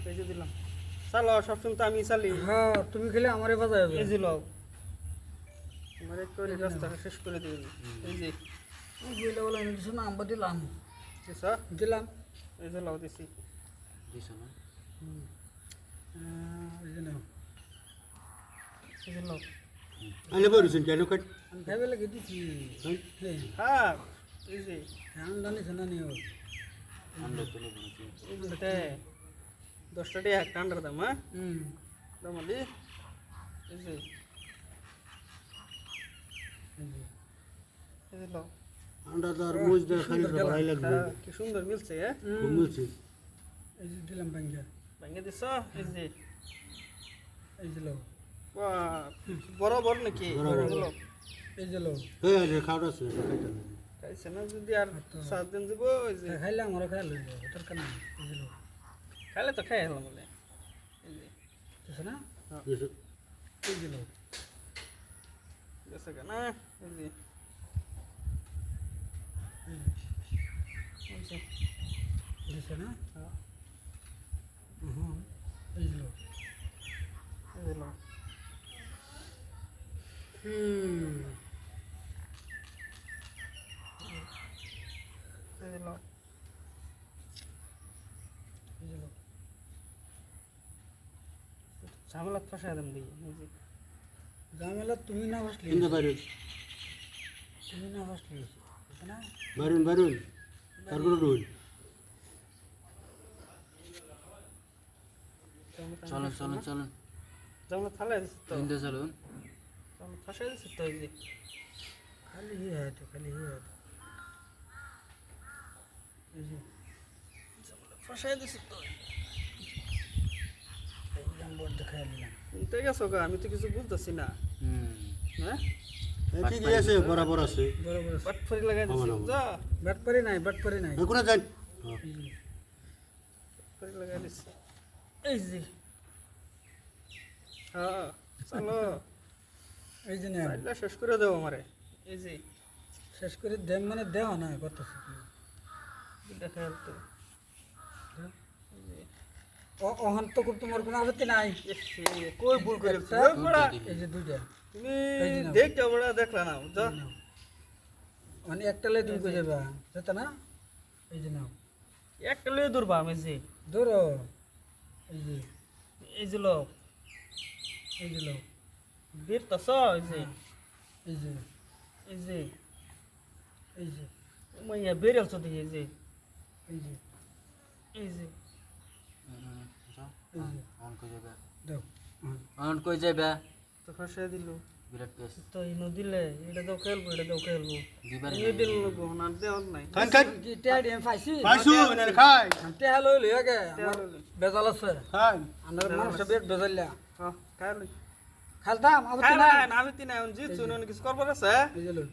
এই যে দিলাম চালো সবসময় তো আমি চালি হ্যাঁ তুমি খেলে আমারে বাজাই হবে এই যে লও আমার একটু রাস্তা শেষ করে দিবেন এই যে বলে বলে আমি দিছো না আম্বা দিলাম দিছা দিলাম এই যে লাও দিছি দিছো না এই যে নাও এই যে লাও আনে বলছেন কেন কাট আমি খাইবে লাগে দিছি হ্যাঁ এই যে আমি জানি শোনা নিও আমরা তো নেব না এটা 10 টাকা একটা আন্ডার দাম হ্যাঁ দাম আলি এই যে এই যে লাও আন্ডা দার মুজ দে খালি ভাই লাগবে হ্যাঁ, কি সুন্দর মিলছে হ্যাঁ ঘুমছে এই যে দিলাম ভাঙ্গা ভেঙে দিছ এই যে লো বাহ, বড় বড় নাকি এগুলো? এই যে লো হ্যাঁ রে খাওয়া আছে খাইতে না খাইছে না যদি আর 7 দিন দিব ওই যে খাইলে আমারও খাই লইব তোর কেন এই যে লো খাইলে তো খাই হলাম বলে এই যে বুঝছ না দিছো এই যে লো গেছে না এই যে এই যে, বুঝছ না হ্যাঁ, এই যে লো এই যে লাও। এই যে লাও। এই যে লো ঝামেলা ফাঁসাই দেন দিই এই যে ঝামেলা তুমি না বসলি ইন্দা বাইরে তুমি না বসলি বুঝছ না বাইরুন বাইরুন তারপর রুন চলুন চলুন চলুন ঝামেলা ফালাই দিচ্ছে তো ইন্দে চলুন ঝামেলা ফাঁসাই দিচ্ছে তো এই যে খালি হি হয় তো খালি হি হয় এই যে ঝামেলা ফাঁসাই দিচ্ছে তো এই নম্বর দেখাই দিলাম শুনতে গেছো গা আমি তো কিছু বুঝতেছি না হ্যাঁ ঠিক আছে বরাবর আছে বরাবর পাটফড়ি লাগাই দিচ্ছি আমার যা বাট পারি নাই কোনা যান পাটফড়ি লাগাই দিচ্ছি এই যে হ্যাঁ চলো এই যে না পাইলে শেষ করে দেবো আমারে এই যে শেষ করে দেম মানে দেওয়া না কত দেখা তো অহন তো খুব তোমার কোনো আপত্তি নাই কই ভুল করে একটা, এই যে দুইটা তুমি এই যে নাও। দেখতে বড় দেখলা না যা মানে একটা লাই তুমি কই যাবা যেত না এই যে নাও একটা লয়ে দূরবা আমি যে ধরো এই যে এই যে লো এই যে লো বীর তো এই যে এই যে এই যে এই যে মাইয়া বেরেল তো দেখি এই যে এই যে এই যে এই যে অন কই যাবে দাও অন কই যাবে তো ফাঁসাই দিল বিরাট পেস তো ইনো দিলে এটা দাও খেলবো এটা দাও খেলবো দিবার এই দিল লোক না দেওয়ার নাই খান খান কি টেয়া ডিম পাইছি পাইছু না খাই টেয়া লই লই আগে আমার লই লই। বেজাল আছে খান আমার মানুষ বেট বেজাল্লা হ্যাঁ খাইলি খালতাম আপত্তি খাই নাই না আমি তিন এখন জিতছুন কিছু করবার আছে এই যে লই